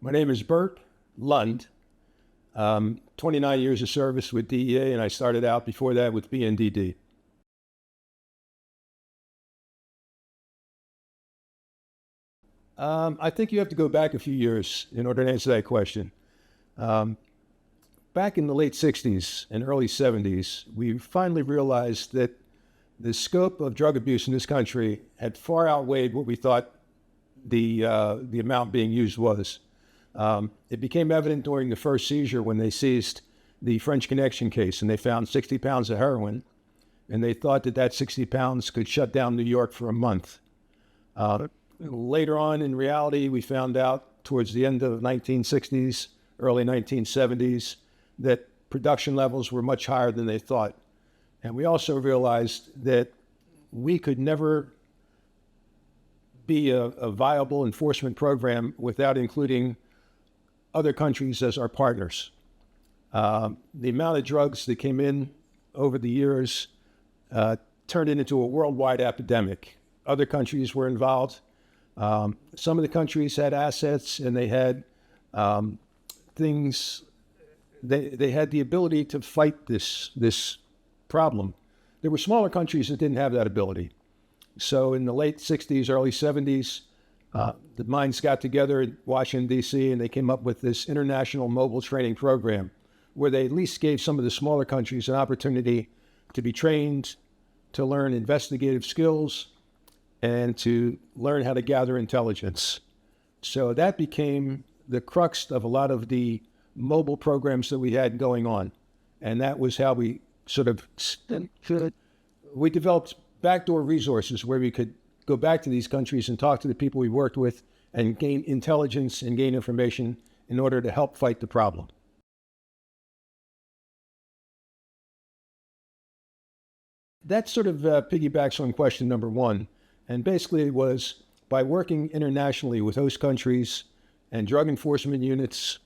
My name is Burt Lund. 29 years of service with DEA, and I started out before that with BNDD. I think you have to go back a few years in order to answer that question. Um, Back in the late 60s and early 70s, we finally realized that the scope of drug abuse in this country had far outweighed what we thought the amount being used was. It became evident during the first seizure when they seized the French Connection case and they found 60 pounds of heroin, and they thought that that 60 pounds could shut down New York for a month. Later on, in reality, we found out towards the end of 1960s, early 1970s, that production levels were much higher than they thought. And we also realized that we could never be a viable enforcement program without including other countries as our partners. The amount of drugs that came in over the years turned it into a worldwide epidemic. Other countries were involved. Some of the countries had assets, and they had things. They had the ability to fight this problem. There were smaller countries that didn't have that ability. So in the late 60s, early 70s, the minds got together in Washington, D.C., and they came up with this international mobile training program where they at least gave some of the smaller countries an opportunity to be trained, to learn investigative skills, and to learn how to gather intelligence. So that became the crux of a lot of the mobile programs that we had going on. And that was how we we developed backdoor resources where we could go back to these countries and talk to the people we worked with and gain intelligence and gain information in order to help fight the problem. That sort of piggybacks on question number one. And basically it was by working internationally with host countries and drug enforcement units,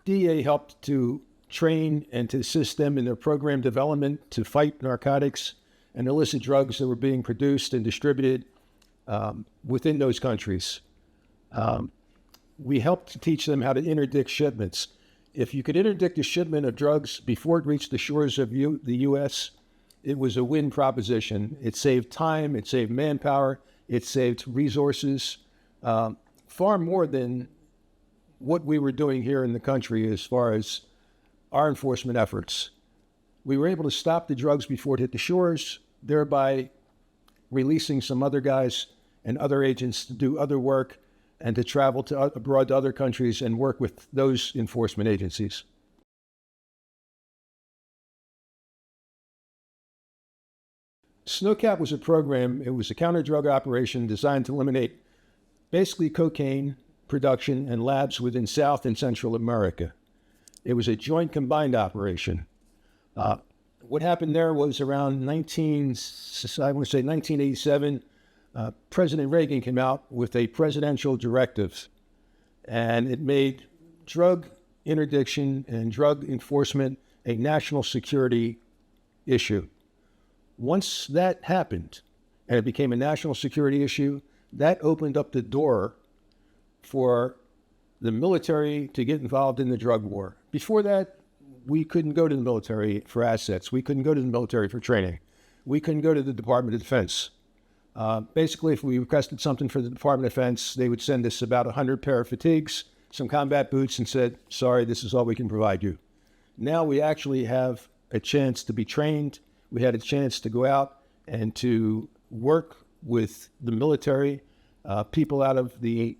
DEA helped to train and to assist them in their program development to fight narcotics and illicit drugs that were being produced and distributed within those countries. We helped to teach them how to interdict shipments. If you could interdict a shipment of drugs before it reached the shores of the U.S., it was a win proposition. It saved time, it saved manpower, it saved resources, far more than what we were doing here in the country as far as our enforcement efforts. We were able to stop the drugs before it hit the shores, thereby releasing some other guys and other agents to do other work and to travel to abroad to other countries and work with those enforcement agencies. Snowcap was a program, it was a counter-drug operation designed to eliminate basically cocaine production and labs within South and Central America. It was a joint combined operation. What happened there was around 1987, President Reagan came out with a presidential directive, and it made drug interdiction and drug enforcement a national security issue. Once that happened, and it became a national security issue, that opened up the door for the military to get involved in the drug war. Before that, we couldn't go to the military for assets. We couldn't go to the military for training. We couldn't go to the Department of Defense. Basically, if we requested something for the Department of Defense, they would send us about 100 pair of fatigues, some combat boots, and said, sorry, this is all we can provide you. Now we actually have a chance to be trained. We had a chance to go out and to work with the military, people out of the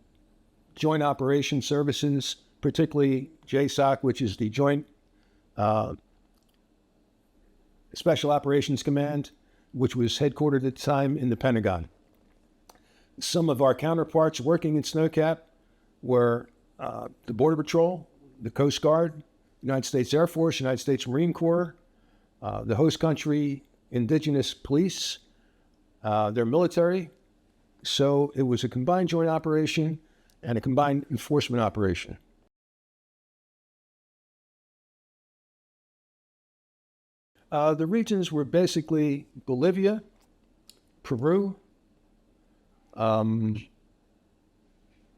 Joint Operations Services, particularly JSOC, which is the Joint Special Operations Command, which was headquartered at the time in the Pentagon. Some of our counterparts working in Snowcap were the Border Patrol, the Coast Guard, United States Air Force, United States Marine Corps, the host country indigenous police, their military. So it was a combined joint operation and a combined enforcement operation. The regions were basically Bolivia, Peru,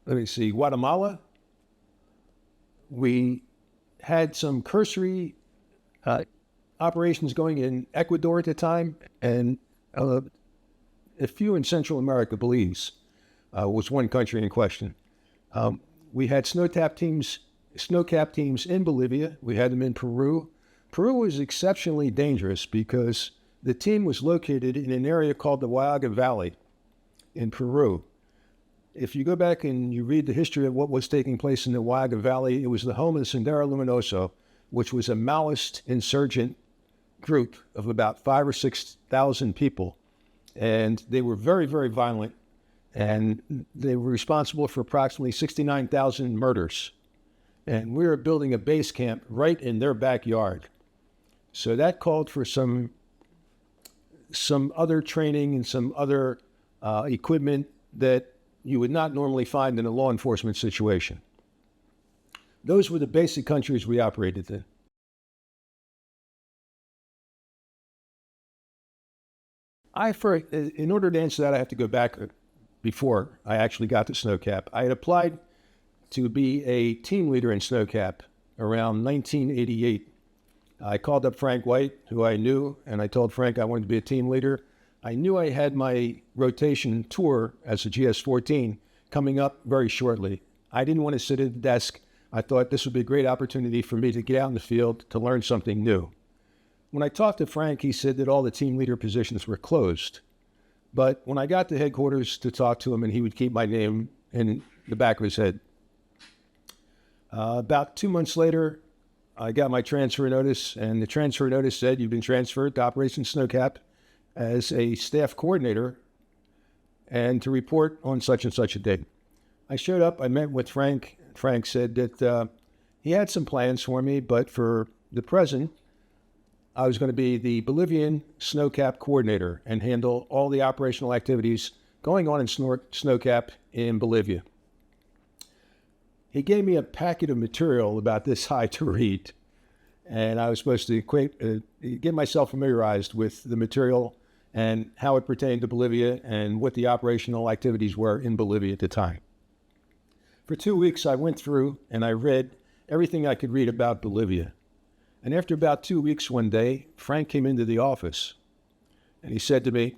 Guatemala, We had some cursory operations going in Ecuador at the time, and a few in Central America. Belize was one country in question. We had snowcap teams in Bolivia. We had them in Peru. Peru was exceptionally dangerous because the team was located in an area called the Huaga Valley in Peru. If you go back and you read the history of what was taking place in the Huaga Valley, it was the home of the Sendero Luminoso, which was a Maoist insurgent group of about 5,000 or 6,000 people. And they were very, very violent. And they were responsible for approximately 69,000 murders. And we were building a base camp right in their backyard. So that called for some other training and some other equipment that you would not normally find in a law enforcement situation. Those were the basic countries we operated in. In order to answer that, I have to go back before I actually got to Snowcap. I had applied to be a team leader in Snowcap around 1988. I called up Frank White, who I knew, and I told Frank I wanted to be a team leader. I knew I had my rotation tour as a GS-14 coming up very shortly. I didn't want to sit at the desk. I thought this would be a great opportunity for me to get out in the field to learn something new. When I talked to Frank, he said that all the team leader positions were closed. But when I got to headquarters to talk to him, and he would keep my name in the back of his head. About 2 months later, I got my transfer notice, and the transfer notice said, you've been transferred to Operation Snowcap as a staff coordinator and to report on such and such a date. I showed up, I met with Frank. Frank said that he had some plans for me, but for the present, I was going to be the Bolivian Snowcap coordinator and handle all the operational activities going on in Snowcap in Bolivia. He gave me a packet of material about this high to read, and I was supposed to get myself familiarized with the material and how it pertained to Bolivia and what the operational activities were in Bolivia at the time. For 2 weeks, I went through and I read everything I could read about Bolivia. And after about 2 weeks one day, Frank came into the office and he said to me,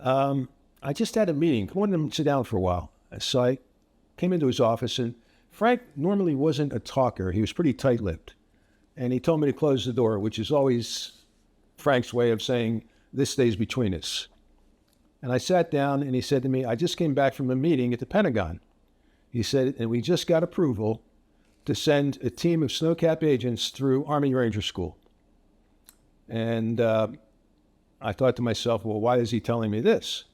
I just had a meeting. Come on and sit down for a while. So I came into his office, and Frank normally wasn't a talker. He was pretty tight-lipped. And he told me to close the door, which is always Frank's way of saying, this stays between us. And I sat down and he said to me, I just came back from a meeting at the Pentagon. He said, and we just got approval to send a team of Snowcap agents through Army Ranger School. And I thought to myself, well, why is he telling me this?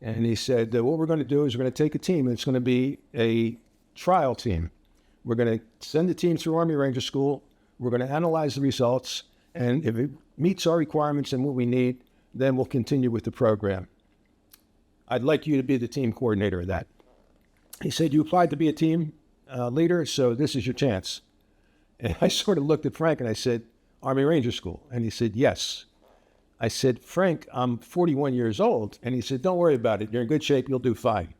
And he said, what we're going to do is we're going to take a team, and it's going to be a trial team. We're going to send the team through Army Ranger School. We're going to analyze the results. And if it meets our requirements and what we need, then we'll continue with the program. I'd like you to be the team coordinator of that. He said, you applied to be a team leader, so this is your chance. And I sort of looked at Frank and I said, Army Ranger School. And he said, yes. I said, Frank, I'm 41 years old. And he said, don't worry about it. You're in good shape. You'll do fine.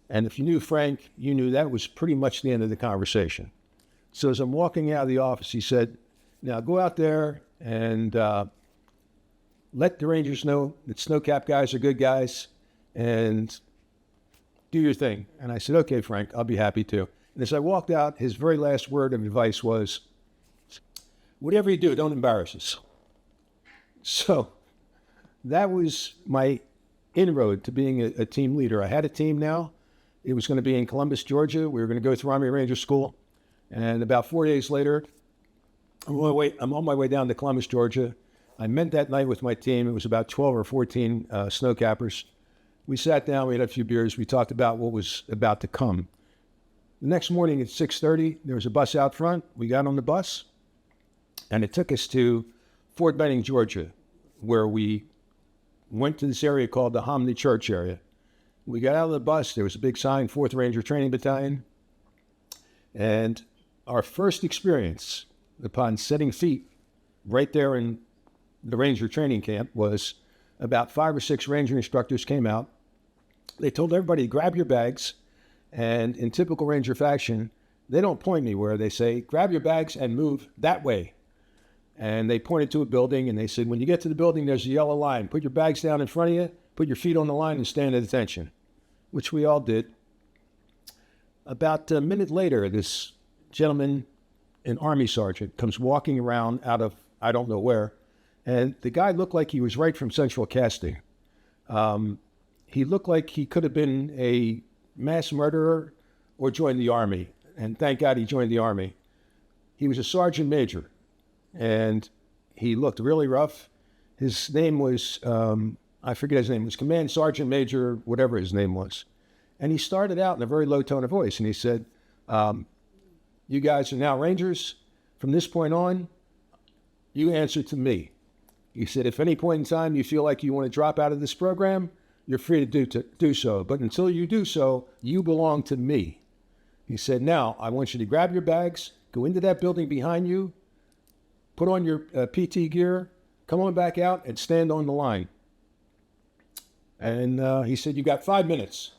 And if you knew Frank, you knew that was pretty much the end of the conversation. So as I'm walking out of the office, he said, now go out there and let the Rangers know that Snowcap guys are good guys and do your thing. And I said, okay, Frank, I'll be happy to. And as I walked out, his very last word of advice was, whatever you do, don't embarrass us. So that was my inroad to being a team leader. I had a team now. It was going to be in Columbus, Georgia. We were going to go through Army Ranger School. And about 4 days later, I'm on my way down to Columbus, Georgia. I met that night with my team. It was about 12 or 14 snowcappers. We sat down, we had a few beers, we talked about what was about to come. The next morning at 6:30, there was a bus out front. We got on the bus, and it took us to Fort Benning, Georgia, where we went to this area called the Hominy Church area. We got out of the bus, there was a big sign, 4th Ranger Training Battalion, and our first experience upon setting feet right there in the Ranger training camp was about 5 or 6 Ranger instructors came out. They told everybody to grab your bags, and in typical Ranger fashion, They don't point anywhere. They say, grab your bags and move that way. And they pointed to a building, and they said, when you get to the building, there's a yellow line. Put your bags down in front of you, put your feet on the line, and stand at attention, which we all did. About a minute later, this gentleman, an Army sergeant, comes walking around out of I don't know where, and the guy looked like he was right from Central Casting. He looked like he could have been a mass murderer or joined the Army, and thank God he joined the Army. He was a sergeant major, and he looked really rough. His name was, I forget his name, it was Command Sergeant Major, whatever his name was. And he started out in a very low tone of voice, and he said, you guys are now Rangers. From this point on, you answer to me. He said, if any point in time you feel like you want to drop out of this program, you're free to do so. But until you do so, you belong to me. He said, now, I want you to grab your bags, go into that building behind you, put on your PT gear, come on back out, and stand on the line. And he said, you got 5 minutes.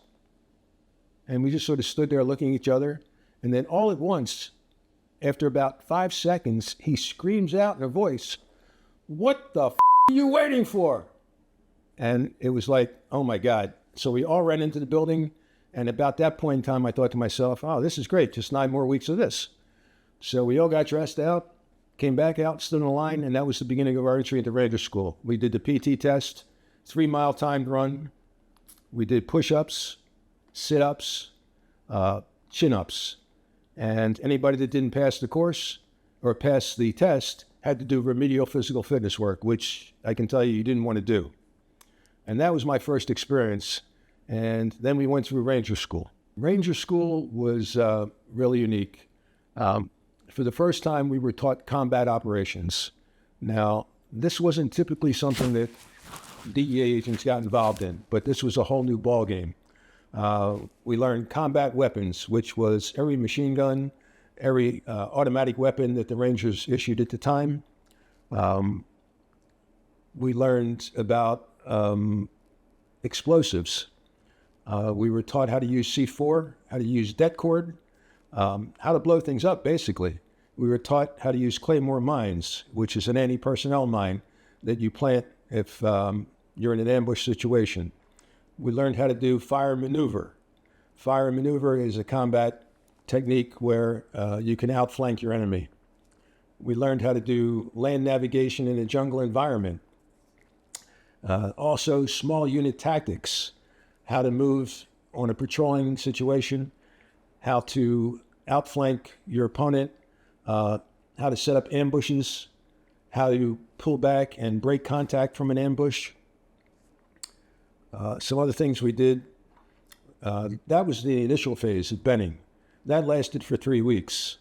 And we just sort of stood there looking at each other. And then all at once, after about 5 seconds, he screams out in a voice, what the are you waiting for? And it was like, oh my God. So we all ran into the building. And about that point in time, I thought to myself, oh, this is great. Just 9 more weeks of this. So we all got dressed out, came back out, stood in a line, and that was the beginning of our entry into Ranger School. We did the PT test, 3-mile timed run. We did push-ups, sit-ups, chin-ups. And anybody that didn't pass the course or pass the test had to do remedial physical fitness work, which I can tell you didn't want to do. And that was my first experience. And then we went through Ranger School. Ranger School was really unique. For the first time, we were taught combat operations. Now, this wasn't typically something that DEA agents got involved in, but this was a whole new ballgame. We learned combat weapons, which was every machine gun, every automatic weapon that the Rangers issued at the time. We learned about explosives. We were taught how to use C4, how to use det cord, how to blow things up, basically. We were taught how to use claymore mines, which is an anti-personnel mine that you plant if you're in an ambush situation. We learned how to do fire maneuver. Fire maneuver is a combat technique where you can outflank your enemy. We learned how to do land navigation in a jungle environment. Also, small unit tactics, how to move on a patrolling situation, how to outflank your opponent, how to set up ambushes, how to pull back and break contact from an ambush. Some other things we did, that was the initial phase of Benning. That lasted for 3 weeks.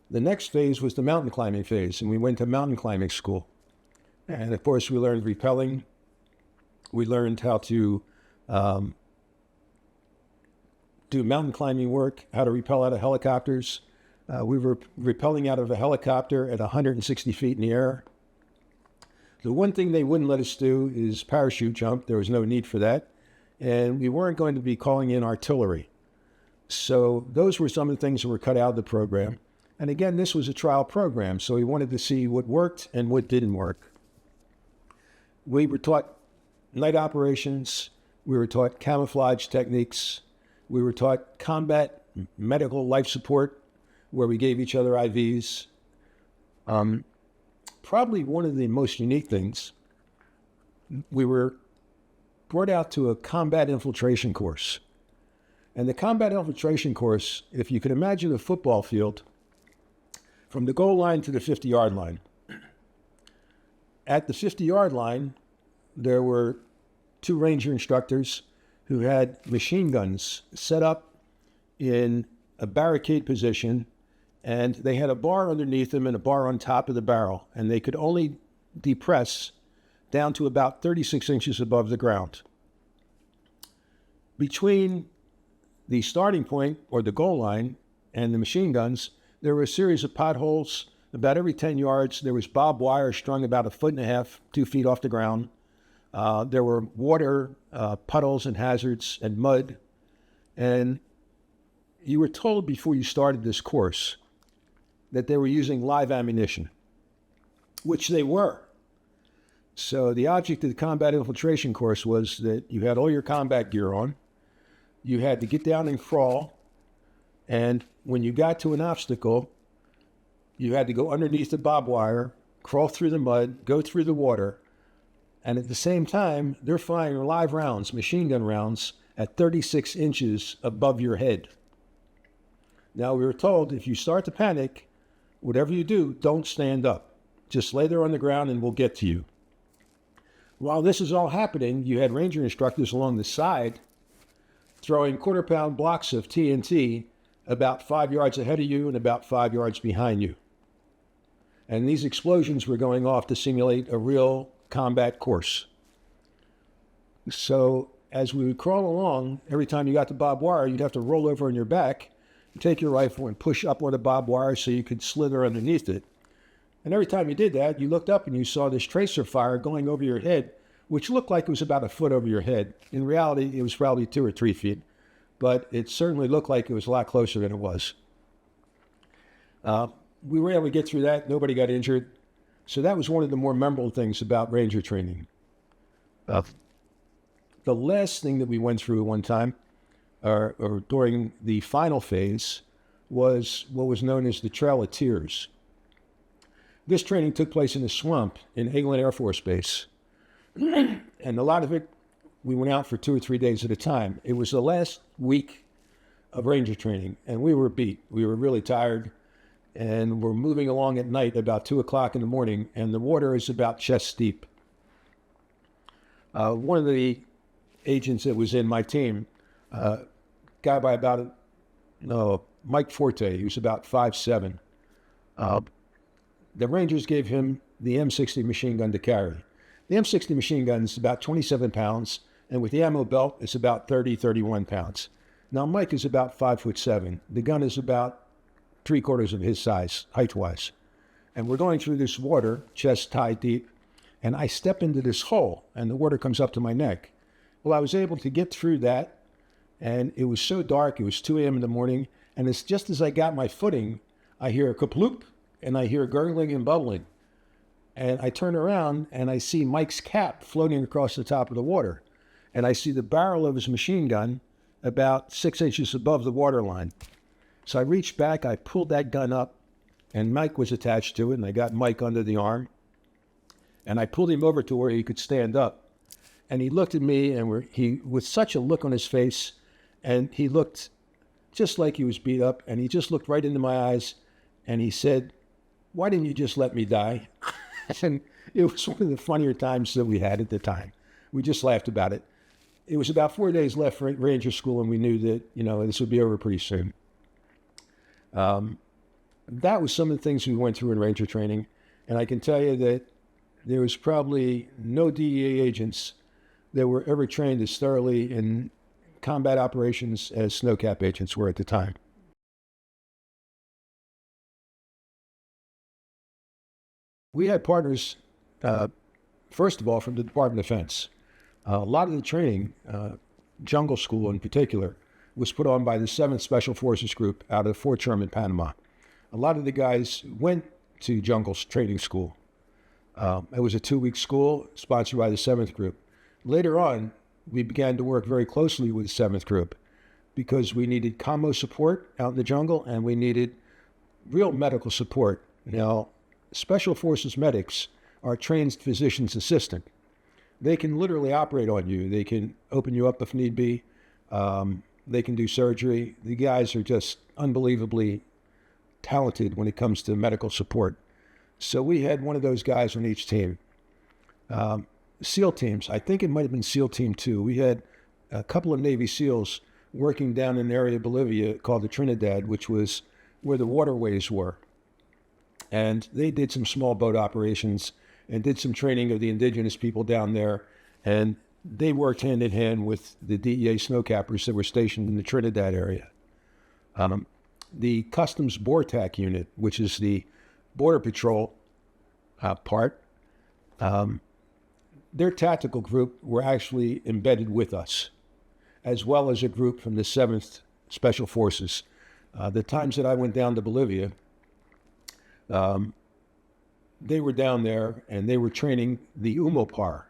The next phase was the mountain climbing phase, and we went to mountain climbing school. And of course, we learned rappelling. We learned how to do mountain climbing work, how to rappel out of helicopters. We were rappelling out of a helicopter at 160 feet in the air. The one thing they wouldn't let us do is parachute jump. There was no need for that. And we weren't going to be calling in artillery. So those were some of the things that were cut out of the program. And again, this was a trial program, so we wanted to see what worked and what didn't work. We were taught night operations. We were taught camouflage techniques. We were taught combat medical life support, where we gave each other IVs. Probably one of the most unique things, we were brought out to a combat infiltration course. And the combat infiltration course, if you can imagine a football field, from the goal line to the 50-yard line. At the 50-yard line, there were 2 Ranger instructors who had machine guns set up in a barricade position, and they had a bar underneath them and a bar on top of the barrel, and they could only depress down to about 36 inches above the ground. Between the starting point, or the goal line, and the machine guns, there were a series of potholes. About every 10 yards, there was barbed wire strung about 1.5 feet, 2 feet off the ground. There were water, puddles and hazards and mud. And you were told before you started this course that they were using live ammunition, which they were. So the object of the combat infiltration course was that you had all your combat gear on, you had to get down and crawl, and when you got to an obstacle, you had to go underneath the barbed wire, crawl through the mud, go through the water, and at the same time, they're firing live rounds, machine gun rounds, at 36 inches above your head. Now, we were told if you start to panic, whatever you do, don't stand up. Just lay there on the ground and we'll get to you. While this is all happening, you had ranger instructors along the side throwing quarter-pound blocks of TNT about 5 yards ahead of you and about 5 yards behind you. And these explosions were going off to simulate a real combat course. So as we would crawl along, every time you got to barbed wire, you'd have to roll over on your back, take your rifle and push up on the barbed wire so you could slither underneath it. And every time you did that, you looked up and you saw this tracer fire going over your head, which looked like it was about a foot over your head. In reality, it was probably 2 or 3 feet, but it certainly looked like it was a lot closer than it was. We were able to get through that. Nobody got injured. So that was one of the more memorable things about ranger training. The last thing that we went through one time, or during the final phase, was what was known as the Trail of Tears. This training took place in a swamp in Eglin Air Force Base. And a lot of it, we went out for 2 or 3 days at a time. It was the last week of ranger training, and we were beat. We were really tired, and we're moving along at night about 2 o'clock in the morning, and the water is about chest deep. One of the agents that was in my team, guy by about, Mike Forte, he was about 5'7". The Rangers gave him the M60 machine gun to carry. The M60 machine gun is about 27 pounds, and with the ammo belt, it's about 30, 31 pounds. Now, Mike is about 5'7". The gun is about 3/4 of his size, height-wise. And we're going through this water, chest high deep, and I step into this hole, and the water comes up to my neck. Well, I was able to get through that, and it was so dark, it was 2 a.m. in the morning, and it's just as I got my footing, I hear a kaploop, and I hear gurgling and bubbling. And I turn around, and I see Mike's cap floating across the top of the water. And I see the barrel of his machine gun about 6 inches above the water line. So I reached back, I pulled that gun up, and Mike was attached to it, and I got Mike under the arm. And I pulled him over to where he could stand up. And he looked at me, and he with such a look on his face, and he looked just like he was beat up, and he just looked right into my eyes, and he said, "Why didn't you just let me die?" And it was one of the funnier times that we had at the time. We just laughed about it. It was about 4 days left for Ranger School, and we knew that, this would be over pretty soon. That was some of the things we went through in Ranger training, and I can tell you that there was probably no DEA agents that were ever trained as thoroughly in combat operations as Snowcap agents were at the time. We had partners, first of all, from the Department of Defense. A lot of the training, Jungle School in particular, was put on by the 7th Special Forces Group out of Fort Sherman, Panama. A lot of the guys went to Jungle Training School. It was a 2-week school sponsored by the 7th Group. Later on, we began to work very closely with the 7th Group because we needed commo support out in the jungle, and we needed real medical support. Now, Special Forces medics are trained physician's assistant. They can literally operate on you. They can open you up if need be. They can do surgery. The guys are just unbelievably talented when it comes to medical support. So we had one of those guys on each team. SEAL teams, I think it might have been SEAL Team 2. We had a couple of Navy SEALs working down in an area of Bolivia called the Trinidad, which was where the waterways were. And they did some small boat operations and did some training of the indigenous people down there. And they worked hand in hand with the DEA snowcappers that were stationed in the Trinidad area. The Customs BORTAC unit, which is the Border Patrol part, their tactical group were actually embedded with us, as well as a group from the 7th Special Forces. The times that I went down to Bolivia, they were down there and they were training the UMOPAR,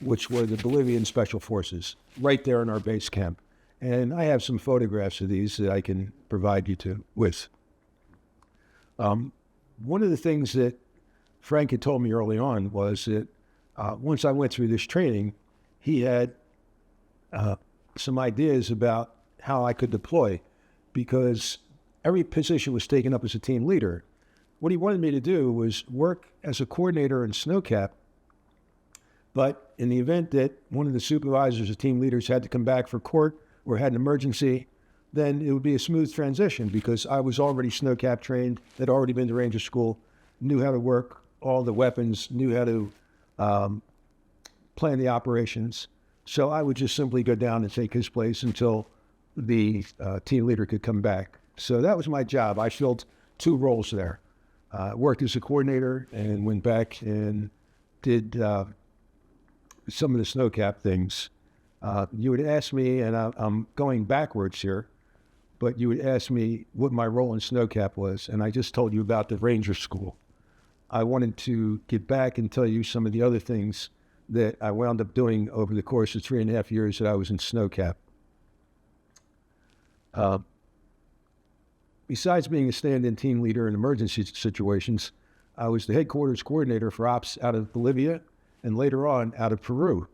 which were the Bolivian Special Forces, right there in our base camp. And I have some photographs of these that I can provide you with. One of the things that Frank had told me early on was that once I went through this training, he had some ideas about how I could deploy, because every position was taken up as a team leader. What he wanted me to do was work as a coordinator in Snowcap, but in the event that one of the supervisors or team leaders had to come back for court or had an emergency, then it would be a smooth transition, because I was already Snowcap trained, had already been to Ranger School, knew how to work all the weapons, knew how to plan the operations. So I would just simply go down and take his place until the team leader could come back. So that was my job. I filled two roles there. Worked as a coordinator and went back and did some of the Snowcap things. You would ask me, and I'm going backwards here, but you would ask me what my role in Snowcap was, and I just told you about the Ranger School. I wanted to get back and tell you some of the other things that I wound up doing over the course of 3.5 years that I was in Snowcap. Besides being a stand-in team leader in emergency situations, I was the headquarters coordinator for ops out of Bolivia and later on out of Peru.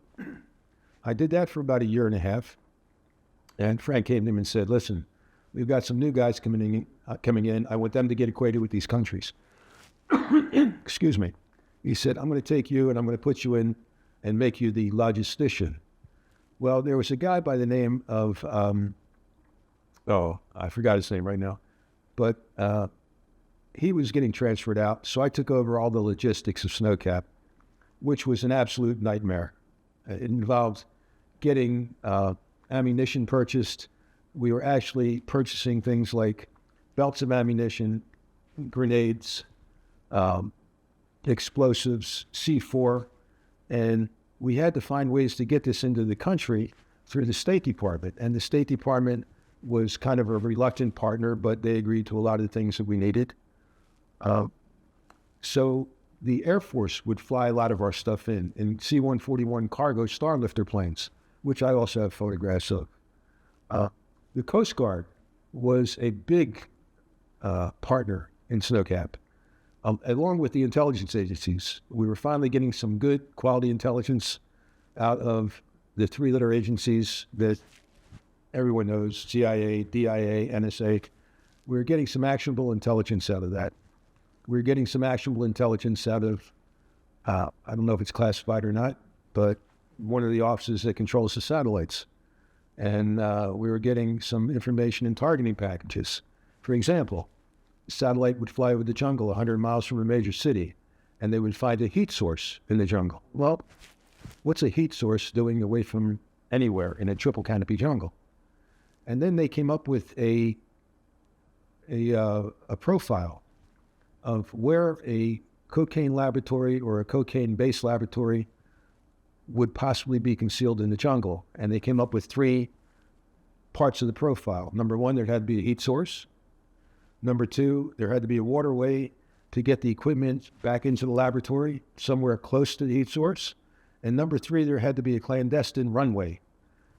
I did that for about 1.5 years, and Frank came to him and said, listen, we've got some new guys coming in. I want them to get acquainted with these countries. Excuse me. He said, I'm going to take you and I'm going to put you in and make you the logistician. Well, there was a guy by the name of, I forgot his name right now, but he was getting transferred out, so I took over all the logistics of Snowcap, which was an absolute nightmare. It involved getting ammunition purchased. We were actually purchasing things like belts of ammunition, grenades, explosives, C4, and we had to find ways to get this into the country through the State Department. And the State Department was kind of a reluctant partner, but they agreed to a lot of the things that we needed. So the Air Force would fly a lot of our stuff in C-141 cargo Starlifter planes, which I also have photographs of. The Coast Guard was a big partner in Snowcap. Along with the intelligence agencies, we were finally getting some good quality intelligence out of the three-letter agencies that everyone knows, CIA, DIA, NSA. We were getting some actionable intelligence out of that. We were getting some actionable intelligence out of, I don't know if it's classified or not, but one of the offices that controls the satellites. And we were getting some information in targeting packages. For example, the satellite would fly over the jungle 100 miles from a major city, and they would find a heat source in the jungle. Well, what's a heat source doing away from anywhere in a triple canopy jungle? And then they came up with a profile of where a cocaine laboratory or a cocaine-based laboratory would possibly be concealed in the jungle. And they came up with 3 parts of the profile. Number 1, there had to be a heat source. Number 2, there had to be a waterway to get the equipment back into the laboratory, somewhere close to the heat source. And number 3, there had to be a clandestine runway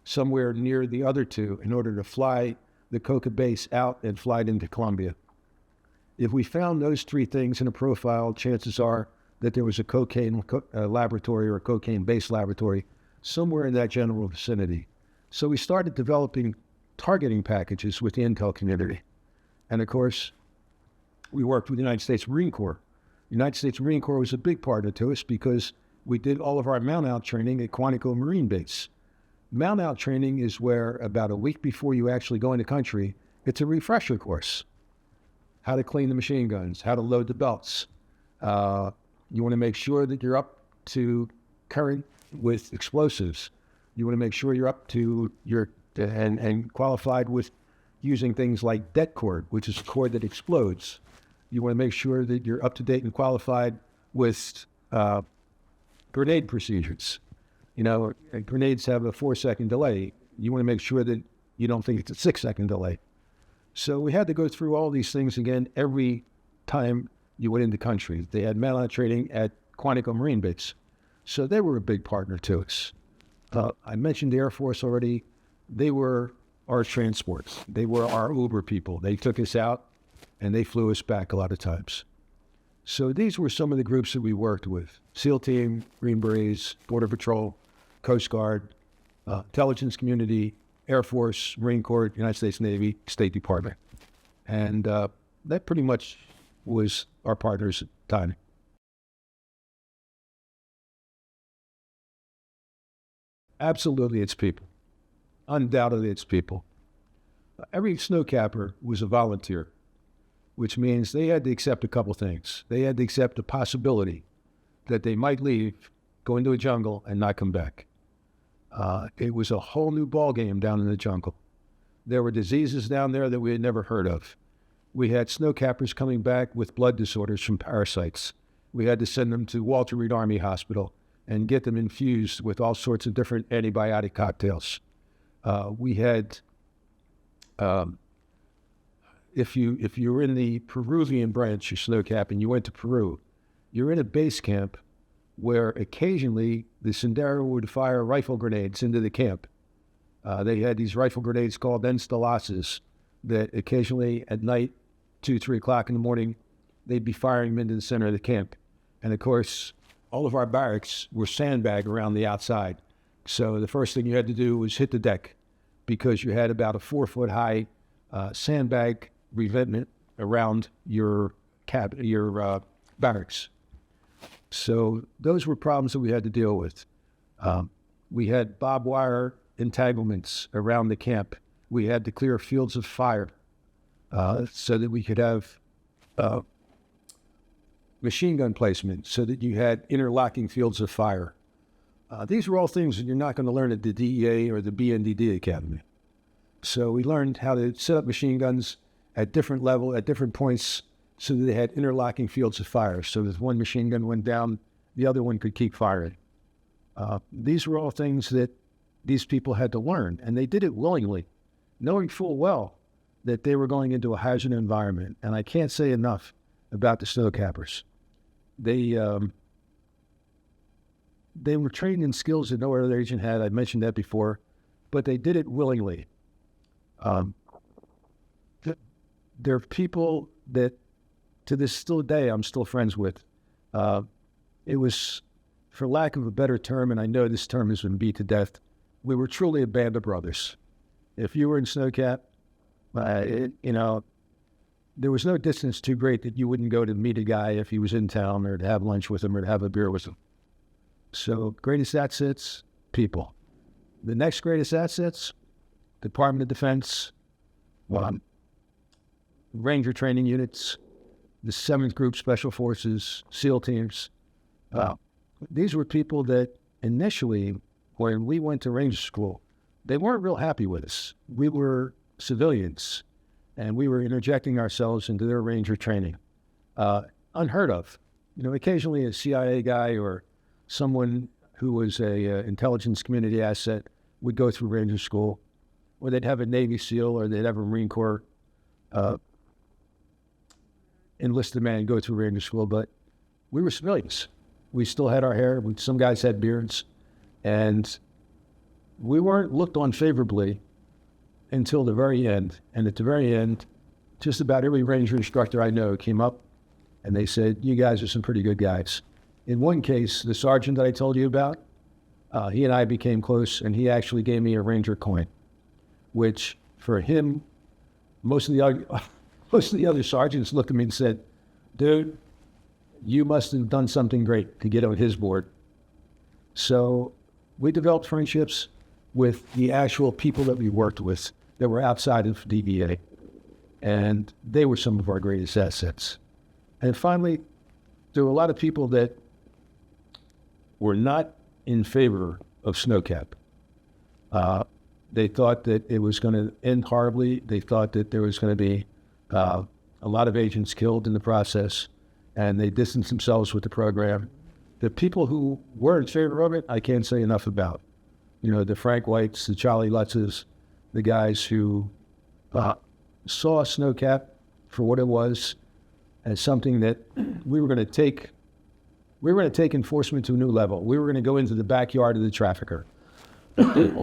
somewhere near the other 2 in order to fly the coca base out and fly it into Colombia. If we found those 3 things in a profile, chances are that there was a cocaine laboratory or a cocaine-based laboratory somewhere in that general vicinity. So we started developing targeting packages with the intel community. And of course, we worked with the United States Marine Corps. The United States Marine Corps was a big partner to us because we did all of our mount-out training at Quantico Marine Base. Mount-out training is where about a week before you actually go in the country, it's a refresher course. How to clean the machine guns, how to load the belts. You want to make sure that you're up to current with explosives. You want to make sure you're up to and qualified with using things like det cord, which is a cord that explodes. You want to make sure that you're up to date and qualified with grenade procedures. You know, grenades have a 4-second delay. You want to make sure that you don't think it's a 6-second delay. So we had to go through all these things again every time you went into country. They had man-on training at Quantico Marine Base. So they were a big partner to us. I mentioned the Air Force already. They were our transports. They were our Uber people. They took us out and they flew us back a lot of times. So these were some of the groups that we worked with: SEAL Team, Green Berets, Border Patrol, Coast Guard, intelligence community, Air Force, Marine Corps, United States Navy, State Department. And that pretty much was our partners at the time. Absolutely, it's people. Undoubtedly, it's people. Every snowcapper was a volunteer, which means they had to accept a couple things. They had to accept the possibility that they might leave, go into a jungle, and not come back. It was a whole new ballgame down in the jungle. There were diseases down there that we had never heard of. We had snowcappers coming back with blood disorders from parasites. We had to send them to Walter Reed Army Hospital and get them infused with all sorts of different antibiotic cocktails. We had, if you were in the Peruvian branch of Snowcap and you went to Peru, you're in a base camp where occasionally the Sendero would fire rifle grenades into the camp. They had these rifle grenades called enstalases that occasionally at night, 2, 3 o'clock in the morning, they'd be firing them into the center of the camp. And of course, all of our barracks were sandbagged around the outside. So the first thing you had to do was hit the deck, because you had about a 4-foot high sandbag revetment around your barracks. So those were problems that we had to deal with. We had barbed wire entanglements around the camp. We had to clear fields of fire so that we could have machine gun placement, so that you had interlocking fields of fire. These were all things that you're not going to learn at the DEA or the BNDD Academy. So we learned how to set up machine guns at different level, at different points, so that they had interlocking fields of fire. So if one machine gun went down, the other one could keep firing. These were all things that these people had to learn, and they did it willingly, knowing full well that they were going into a hazard environment. And I can't say enough about the snowcappers. They were trained in skills that no other agent had. I mentioned that before, but they did it willingly. There are people that, to this still day, I'm still friends with. It was, for lack of a better term, and I know this term has been beat to death, we were truly a band of brothers. If you were in Snowcap, there was no distance too great that you wouldn't go to meet a guy if he was in town, or to have lunch with him, or to have a beer with him. So greatest assets, people. The next greatest assets, Department of Defense, Ranger training units, the 7th Group Special Forces, SEAL teams. These were people that initially, when we went to Ranger School, they weren't real happy with us. We were civilians, and we were interjecting ourselves into their Ranger training. Unheard of. Occasionally a CIA guy or someone who was a intelligence community asset would go through Ranger School, or they'd have a Navy SEAL, or they'd have a Marine Corps enlisted man go through Ranger School. But we were civilians. We still had our hair. Some guys had beards, and we weren't looked on favorably until the very end. And at the very end, just about every Ranger instructor I know came up and they said, "You guys are some pretty good guys." In one case, the sergeant that I told you about, he and I became close, and he actually gave me a Ranger coin, which for him, most of the other sergeants looked at me and said, "Dude, you must have done something great to get on his board." So we developed friendships with the actual people that we worked with that were outside of DEA, and they were some of our greatest assets. And finally, there were a lot of people that were not in favor of Snowcap. They thought that it was going to end horribly. They thought that there was going to be a lot of agents killed in the process, and they distanced themselves with the program. The people who were in favor of it, I can't say enough about. The Frank Whites, the Charlie Lutzes, the guys who saw Snowcap for what it was, as something that we were going to take. We were going to take enforcement to a new level. We were going to go into the backyard of the trafficker. We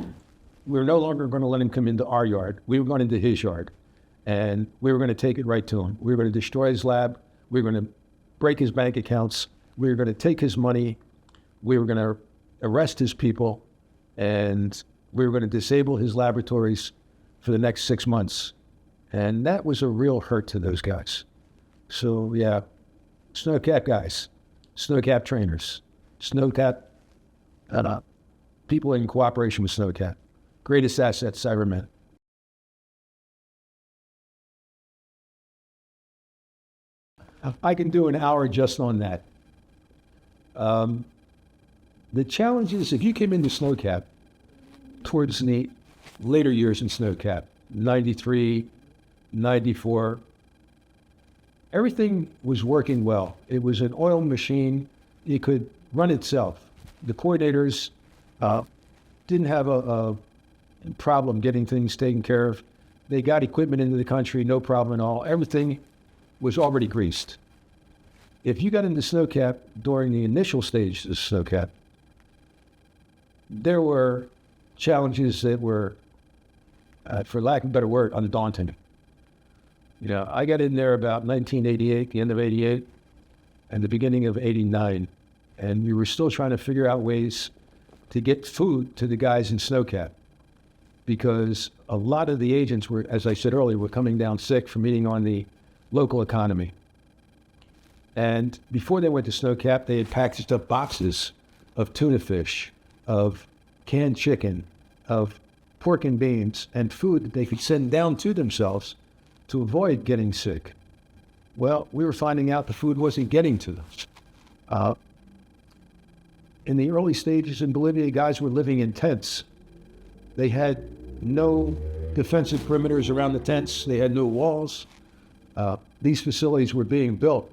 were no longer going to let him come into our yard. We were going into his yard, and we were going to take it right to him. We were going to destroy his lab. We were going to break his bank accounts. We were going to take his money. We were going to arrest his people, and we were going to disable his laboratories for the next 6 months. And that was a real hurt to those guys. So yeah, Snowcap guys, Snowcap trainers, Snowcap people in cooperation with Snowcap. Greatest assets I ever met. I can do an hour just on that. The challenge is, if you came into Snowcap towards the later years in Snowcap, 93, 94, everything was working well. It was an oil machine. It could run itself. The coordinators didn't have a problem getting things taken care of. They got equipment into the country, no problem at all. Everything was already greased. If you got into Snowcap during the initial stages of Snowcap, there were challenges that were, for lack of a better word, undaunting. You know, I got in there about 1988, the end of 88, and the beginning of 89, and we were still trying to figure out ways to get food to the guys in Snowcap, because a lot of the agents were, as I said earlier, were coming down sick from eating on the local economy. And before they went to Snowcap, they had packaged up boxes of tuna fish, of canned chicken, of pork and beans, and food that they could send down to themselves to avoid getting sick. Well, we were finding out the food wasn't getting to them. In the early stages in Bolivia, guys were living in tents. They had no defensive perimeters around the tents. They had no walls. These facilities were being built.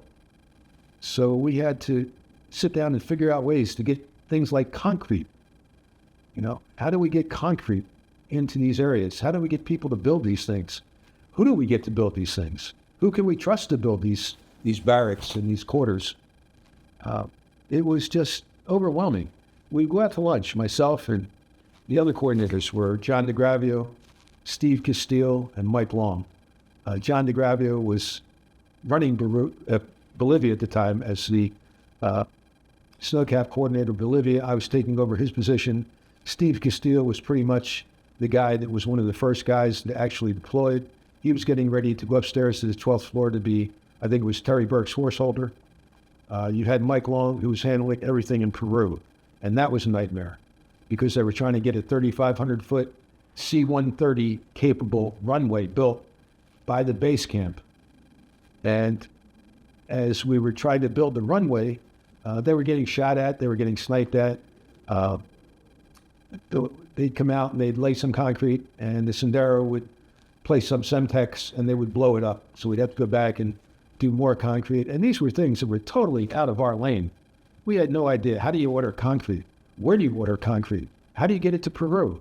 So we had to sit down and figure out ways to get things like concrete. You know, how do we get concrete into these areas? How do we get people to build these things? Who do we get to build these things? Who can we trust to build these barracks and these quarters? It was just overwhelming. We'd go out to lunch, myself and the other coordinators were John DeGravio, Steve Castile, and Mike Long. John DeGravio was running Bolivia at the time as the Snowcap coordinator of Bolivia. I was taking over his position. Steve Castile was pretty much the guy that was one of the first guys that actually deployed. He was getting ready to go upstairs to the 12th floor to be, I think it was Terry Burke's horse holder. You had Mike Long, who was handling everything in Peru. And that was a nightmare because they were trying to get a 3,500-foot C-130 capable runway built by the base camp. And as we were trying to build the runway, they were getting shot at, they were getting sniped at. They'd come out and they'd lay some concrete, and the Sendero would place some Semtex, and they would blow it up. So we'd have to go back and do more concrete. And these were things that were totally out of our lane. We had no idea. How do you order concrete? Where do you order concrete? How do you get it to Peru?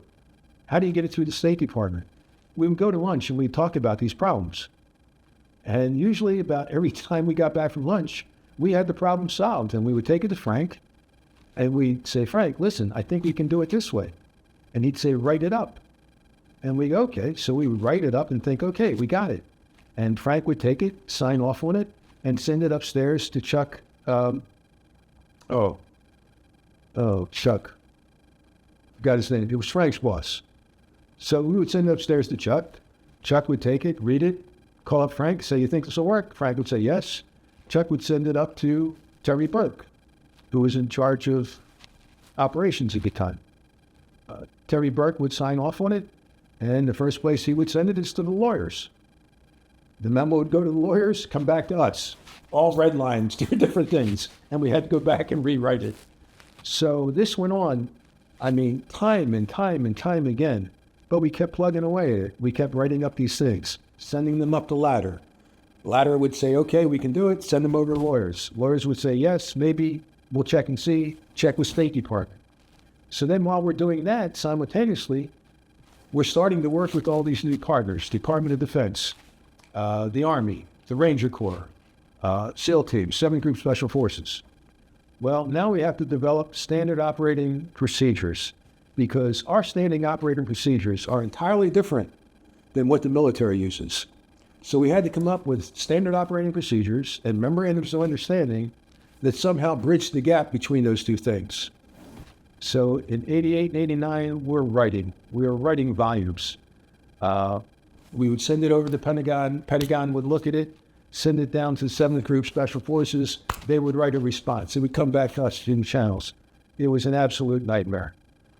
How do you get it through the State Department? We would go to lunch and we'd talk about these problems. And usually about every time we got back from lunch, we had the problem solved. And we would take it to Frank and we'd say, Frank, listen, I think we can do it this way. And he'd say, write it up. And we go, okay. So we would write it up and think, okay, we got it. And Frank would take it, sign off on it, and send it upstairs to Chuck. Chuck. Forgot his name. It was Frank's boss. So we would send it upstairs to Chuck. Chuck would take it, read it, call up Frank, say, you think this will work? Frank would say, yes. Chuck would send it up to Terry Burke, who was in charge of operations at the time. Terry Burke would sign off on it, and the first place he would send it is to the lawyers. The memo would go to the lawyers, come back to us. All red lines, different things. And we had to go back and rewrite it. So this went on, I mean, time and time and time again. But we kept plugging away at it. We kept writing up these things, sending them up the ladder. Ladder would say, okay, we can do it. Send them over to lawyers. Lawyers would say, yes, maybe, we'll check and see. Check with State Department. So then while we're doing that, simultaneously, we're starting to work with all these new partners, Department of Defense, the Army, the Ranger Corps, SEAL teams, 7th Group Special Forces. Well, now we have to develop standard operating procedures because our standing operating procedures are entirely different than what the military uses. So we had to come up with standard operating procedures and memorandums of understanding that somehow bridge the gap between those two things. So in 88 and 89, we were writing volumes. We would send it over to the Pentagon. Pentagon would look at it, send it down to the 7th Group Special Forces. They would write a response. It would come back to us in channels. It was an absolute nightmare.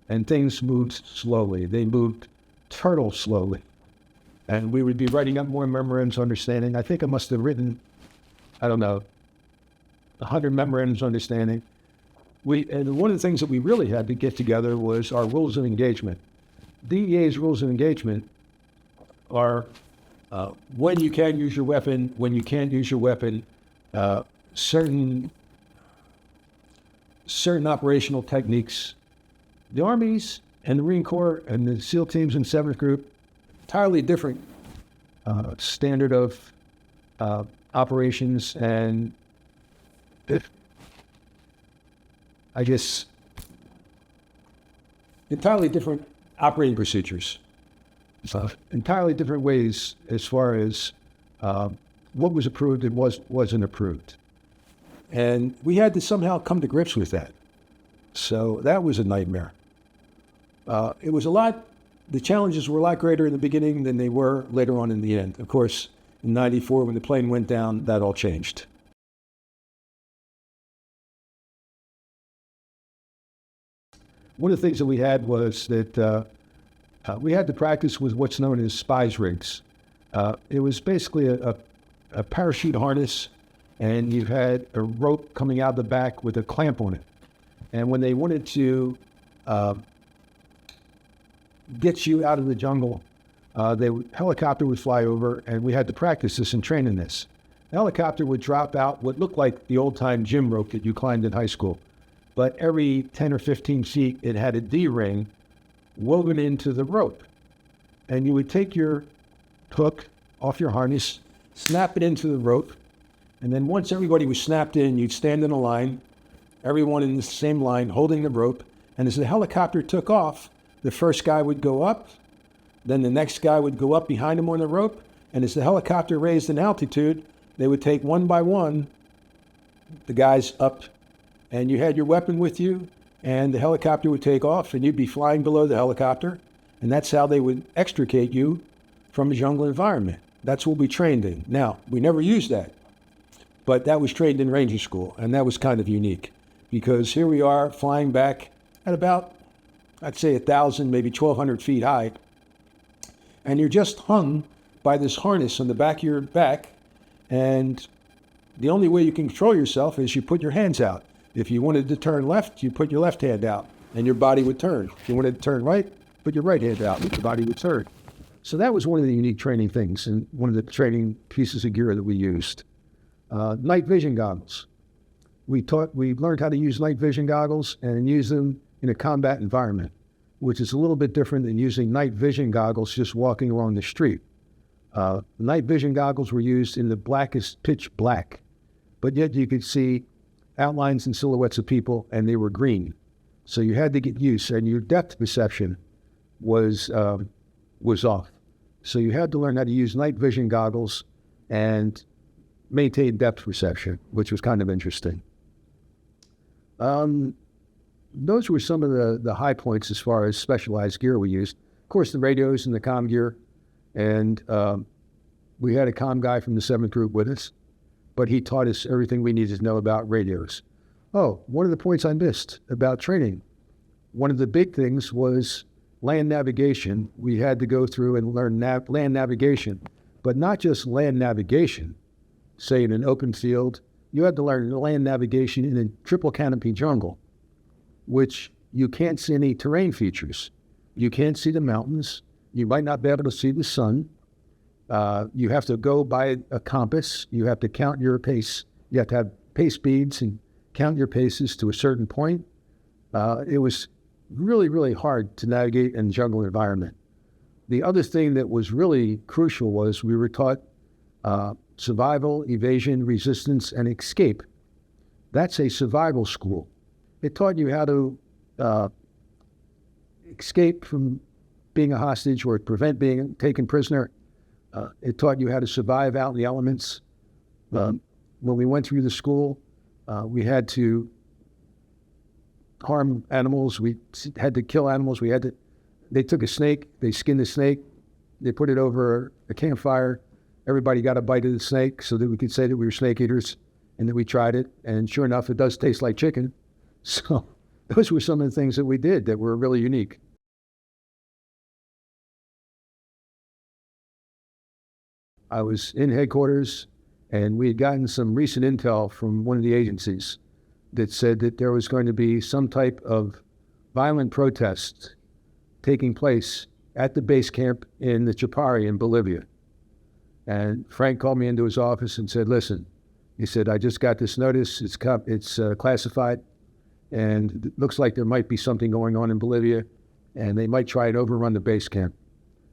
And things moved slowly. They moved turtle slowly. And we would be writing up more memorandums of understanding. I think I must have written, 100 memorandums of understanding. And one of the things that we really had to get together was our rules of engagement. DEA's rules of engagement are when you can use your weapon, when you can't use your weapon, certain operational techniques. The Armies and the Marine Corps and the SEAL teams in 7th Group, entirely different standard of operations, and entirely different operating procedures. Entirely different ways as far as what was approved and wasn't approved. And we had to somehow come to grips with that. So that was a nightmare. It was the challenges were a lot greater in the beginning than they were later on in the end. Of course, in 94, when the plane went down, that all changed. One of the things that we had was that we had to practice with what's known as spies rigs. It was basically a parachute harness, and you had a rope coming out the back with a clamp on it. And when they wanted to get you out of the jungle, helicopter would fly over, and we had to practice this and train in this. The helicopter would drop out what looked like the old-time gym rope that you climbed in high school. But every 10 or 15 feet, it had a D-ring woven into the rope. And you would take your hook off your harness, snap it into the rope, and then once everybody was snapped in, you'd stand in a line, everyone in the same line holding the rope, and as the helicopter took off, the first guy would go up, then the next guy would go up behind him on the rope, and as the helicopter raised in altitude, they would take one by one the guys up, and you had your weapon with you, and the helicopter would take off, and you'd be flying below the helicopter, and that's how they would extricate you from a jungle environment. That's what we trained in. Now, we never used that, but that was trained in Ranger School, and that was kind of unique, because here we are flying back at about, I'd say 1,000, maybe 1,200 feet high, and you're just hung by this harness on the back of your back, and the only way you can control yourself is you put your hands out. If you wanted to turn left, you put your left hand out, and your body would turn. If you wanted to turn right, put your right hand out, and your body would turn. So that was one of the unique training things, and one of the training pieces of gear that we used. Night vision goggles. We learned how to use night vision goggles and use them in a combat environment, which is a little bit different than using night vision goggles just walking along the street. Night vision goggles were used in the blackest pitch black, but yet you could see outlines and silhouettes of people, and they were green. So you had to get used, and your depth perception was off. So you had to learn how to use night vision goggles and maintain depth perception, which was kind of interesting. Those were some of the high points as far as specialized gear we used. Of course, the radios and the comm gear, and we had a comm guy from the 7th Group with us, but he taught us everything we needed to know about radios. Oh, one of the points I missed about training, one of the big things was land navigation. We had to go through and learn land navigation, but not just land navigation, say in an open field. You had to learn land navigation in a triple canopy jungle, which you can't see any terrain features. You can't see the mountains. You might not be able to see the sun. You have to go by a compass. You have to count your pace. You have to have pace beads and count your paces to a certain point. It was really, really hard to navigate in a jungle environment. The other thing that was really crucial was we were taught survival, evasion, resistance, and escape. That's a survival school. It taught you how to escape from being a hostage or prevent being taken prisoner. It taught you how to survive out in the elements. When we went through the school, we had to harm animals. We had to kill animals. They took a snake, they skinned the snake, they put it over a campfire. Everybody got a bite of the snake so that we could say that we were snake eaters and that we tried it. And sure enough, it does taste like chicken. So those were some of the things that we did that were really unique. I was in headquarters, and we had gotten some recent intel from one of the agencies that said that there was going to be some type of violent protest taking place at the base camp in the Chapare in Bolivia. And Frank called me into his office and said, listen, he said, I just got this notice. It's classified, and it looks like there might be something going on in Bolivia, and they might try and overrun the base camp.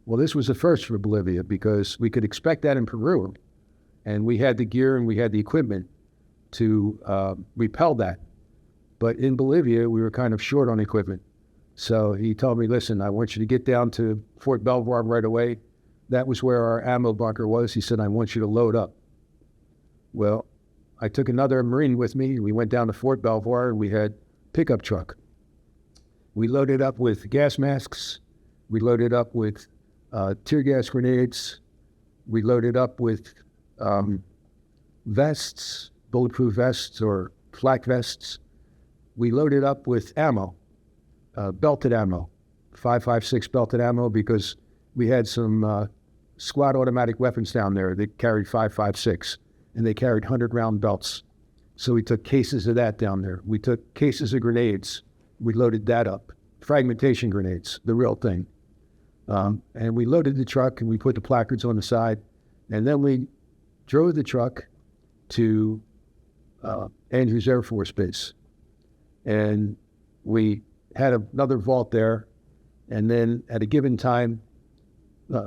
Well, this was a first for Bolivia because we could expect that in Peru, and we had the gear and we had the equipment to repel that. But in Bolivia, we were kind of short on equipment. So he told me, listen, I want you to get down to Fort Belvoir right away. That was where our ammo bunker was. He said, I want you to load up. Well, I took another Marine with me. We went down to Fort Belvoir, and we had a pickup truck. We loaded up with gas masks. We loaded up with tear gas grenades. We loaded up with vests, bulletproof vests or flak vests. We loaded up with ammo, belted ammo, 5.56 belted ammo, because we had some squad automatic weapons down there that carried 5.56, and they carried 100-round belts. So we took cases of that down there. We took cases of grenades. We loaded that up. Fragmentation grenades, the real thing. And we loaded the truck, and we put the placards on the side. And then we drove the truck to Andrews Air Force Base. And we had another vault there. And then at a given time,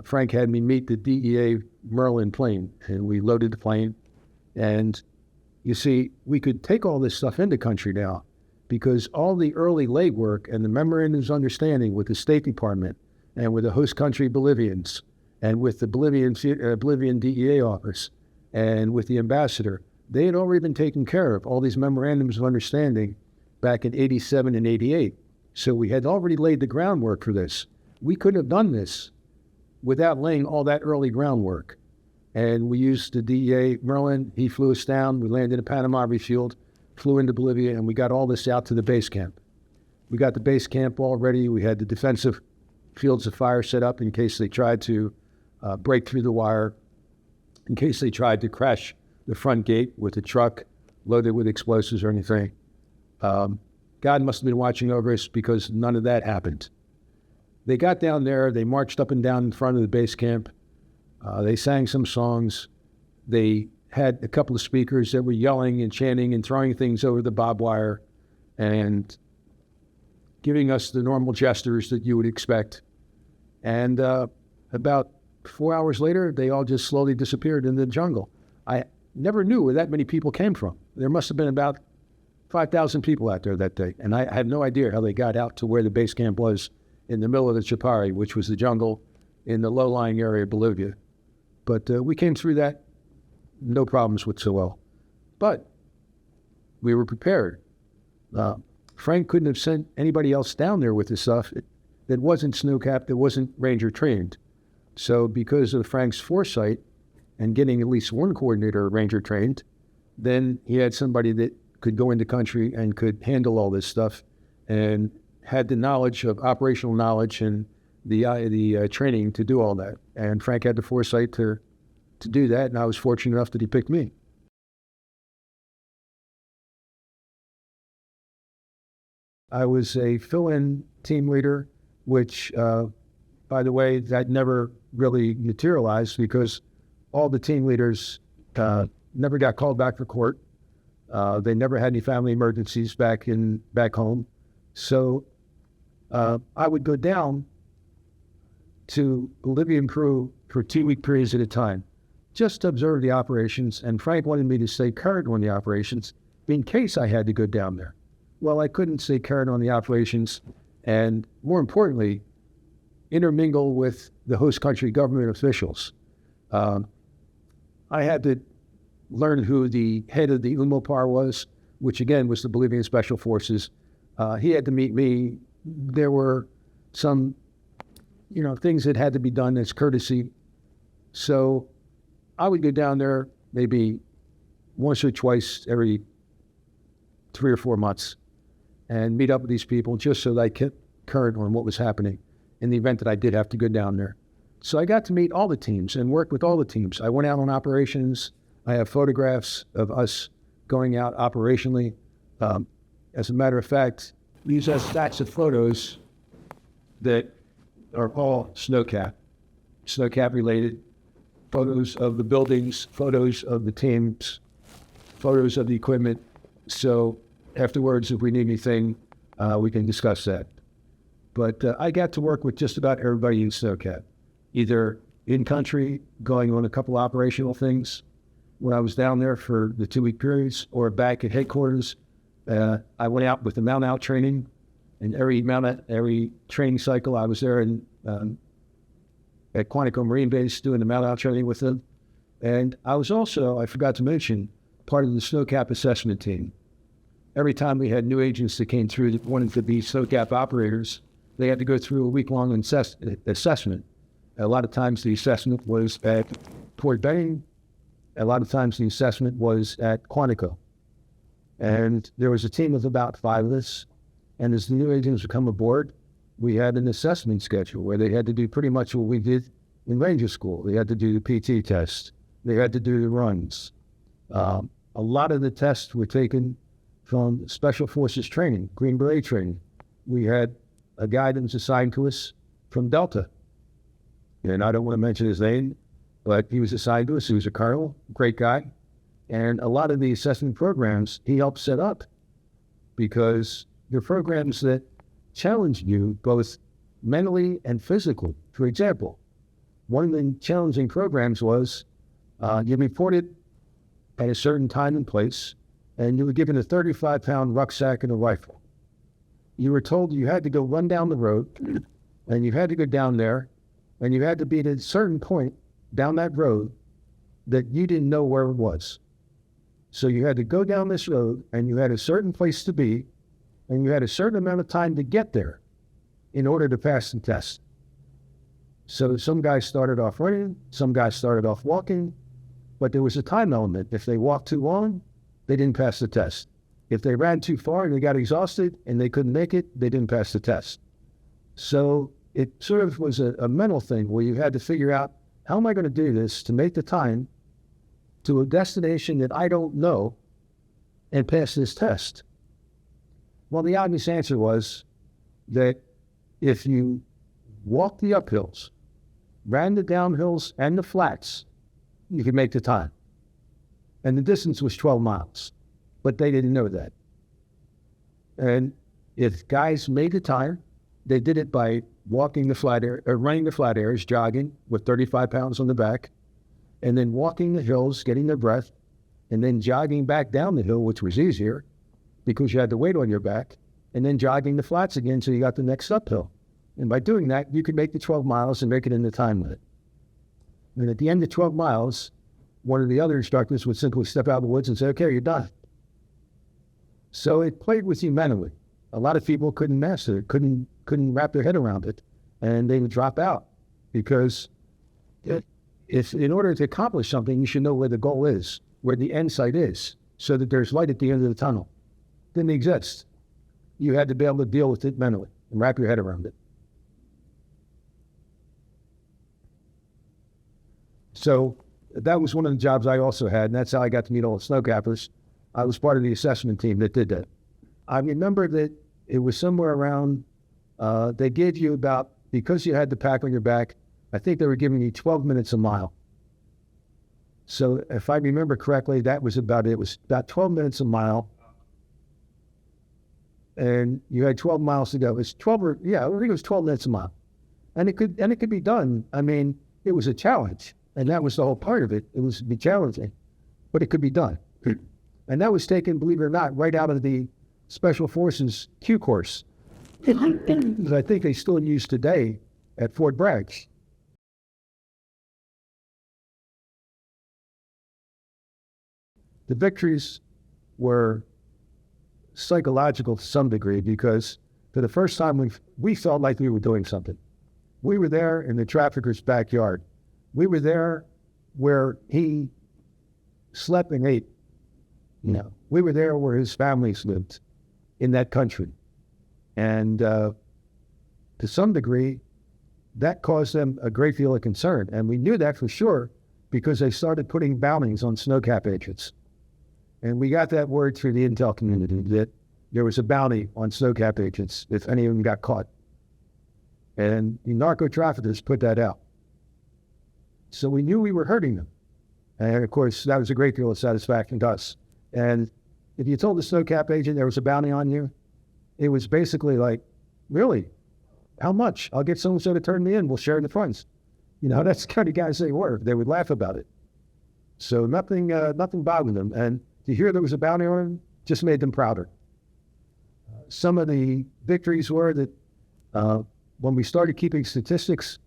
Frank had me meet the DEA Merlin plane, and we loaded the plane. And you see, we could take all this stuff into country now because all the early legwork and the memorandums of understanding with the State Department and with the host country Bolivians and with the Bolivian DEA office and with the ambassador, they had already been taken care of, all these memorandums of understanding back in 87 and 88. So we had already laid the groundwork for this. We couldn't have done this without laying all that early groundwork. And we used the DEA Merlin. He flew us down. We landed in Panama, refueled, flew into Bolivia, and we got all this out to the base camp. We got the base camp all ready. We had the defensive fields of fire set up in case they tried to break through the wire, in case they tried to crash the front gate with a truck loaded with explosives or anything. God must have been watching over us because none of that happened. They got down there. They marched up and down in front of the base camp. They sang some songs. They had a couple of speakers that were yelling and chanting and throwing things over the barbed wire and giving us the normal gestures that you would expect. And about 4 hours later, they all just slowly disappeared in the jungle. I never knew where that many people came from. There must have been about 5,000 people out there that day. And I have no idea how they got out to where the base camp was in the middle of the Chapare, which was the jungle in the low-lying area of Bolivia. But we came through that, no problems whatsoever. But we were prepared. Frank couldn't have sent anybody else down there with this stuff that wasn't Snowcap, that wasn't Ranger trained. So because of Frank's foresight and getting at least one coordinator Ranger trained, then he had somebody that could go into country and could handle all this stuff and had the knowledge of operational knowledge and the training to do all that. And Frank had the foresight to do that, and I was fortunate enough that he picked me. I was a fill-in team leader, which, by the way, that never really materialized because all the team leaders never got called back for court. They never had any family emergencies back home. So I would go down to Bolivia and Peru for 2-week periods at a time just to observe the operations, and Frank wanted me to stay current on the operations in case I had to go down there. Well, I couldn't stay current on the operations, and more importantly, intermingle with the host country government officials. I had to learn who the head of the UMOPAR was, which again was the Bolivian Special Forces. He had to meet me. There were some, things that had to be done as courtesy. So I would go down there maybe once or twice every 3 or 4 months and meet up with these people just so that I kept current on what was happening in the event that I did have to go down there. So I got to meet all the teams and work with all the teams. I went out on operations. I have photographs of us going out operationally. As a matter of fact, these are stacks of photos that are all snowcap related. Photos of the buildings, photos of the teams, photos of the equipment. So afterwards, if we need anything, we can discuss that. But I got to work with just about everybody in snowcap, either in country, going on a couple operational things when I was down there for the 2-week periods, or back at headquarters. I went out with the mount out training, and every training cycle I was there at Quantico Marine Base doing the mount out training with them. And I was also, I forgot to mention, part of the snowcap assessment team. Every time we had new agents that came through that wanted to be snowcap operators, they had to go through a week-long assessment. A lot of times the assessment was at Port Benning. A lot of times the assessment was at Quantico. And there was a team of about 5 of us. And as the new agents would come aboard, we had an assessment schedule where they had to do pretty much what we did in Ranger School. They had to do the PT test. They had to do the runs. A lot of the tests were taken from Special Forces training, Green Beret training. We had a guy that was assigned to us from Delta. And I don't want to mention his name, but he was assigned to us. He was a colonel, great guy. And a lot of the assessment programs he helped set up, because they're programs that challenge you both mentally and physically. For example, one of the challenging programs was you reported at a certain time and place, and you were given a 35-pound rucksack and a rifle. You were told you had to go run down the road, and you had to go down there, and you had to be at a certain point down that road that you didn't know where it was. So you had to go down this road, and you had a certain place to be, and you had a certain amount of time to get there in order to pass the test. So some guys started off running, some guys started off walking, but there was a time element. If they walked too long, they didn't pass the test. If they ran too far and they got exhausted and they couldn't make it, they didn't pass the test. So it sort of was a mental thing where you had to figure out, how am I going to do this to make the time to a destination that I don't know and pass this test? Well, the obvious answer was that if you walked the uphills, ran the downhills and the flats, you could make the time. And the distance was 12 miles, but they didn't know that. And if guys made the time, they did it by walking the flat air, or running the flat areas, jogging with 35 pounds on the back, and then walking the hills, getting their breath, and then jogging back down the hill, which was easier because you had the weight on your back, and then jogging the flats again so you got the next uphill. And by doing that, you could make the 12 miles and make it in the time limit. And at the end of 12 miles, one of the other instructors would simply step out of the woods and say, okay, you're done. So it played with you mentally. A lot of people couldn't master it, couldn't wrap their head around it, and they would drop out because if in order to accomplish something, you should know where the goal is, where the end sight is, so that there's light at the end of the tunnel. Didn't exist. You had to be able to deal with it mentally and wrap your head around it. So that was one of the jobs I also had, and that's how I got to meet all the snowcappers. I was part of the assessment team that did that. I remember that it was somewhere around, they gave you about, because you had the pack on your back, I think they were giving you 12 minutes a mile. So if I remember correctly, that was about it. It was about 12 minutes a mile. And you had 12 miles to go. It was 12 I think it was 12 minutes a mile. And it could be done. I mean, it was a challenge. And that was the whole part of it. It was be challenging, but it could be done. And that was taken, believe it or not, right out of the Special Forces Q course. That I think they still use today at Fort Bragg. The victories were psychological to some degree because for the first time we felt like we were doing something. We were there in the trafficker's backyard. We were there where he slept and ate. We were there where his families lived in that country. And to some degree, that caused them a great deal of concern. And we knew that for sure because they started putting bounties on Snowcap agents. And we got that word through the intel community that there was a bounty on Snowcap agents if any of them got caught. And the narco-traffickers put that out. So we knew we were hurting them. And of course, that was a great deal of satisfaction to us. And if you told the Snowcap agent there was a bounty on you, it was basically like, really? How much? I'll get so-and-so to turn me in. We'll share the funds. That's the kind of guys they were. They would laugh about it. So nothing bothered them. And to hear there was a bounty on them just made them prouder. Some of the victories were that when we started keeping statistics,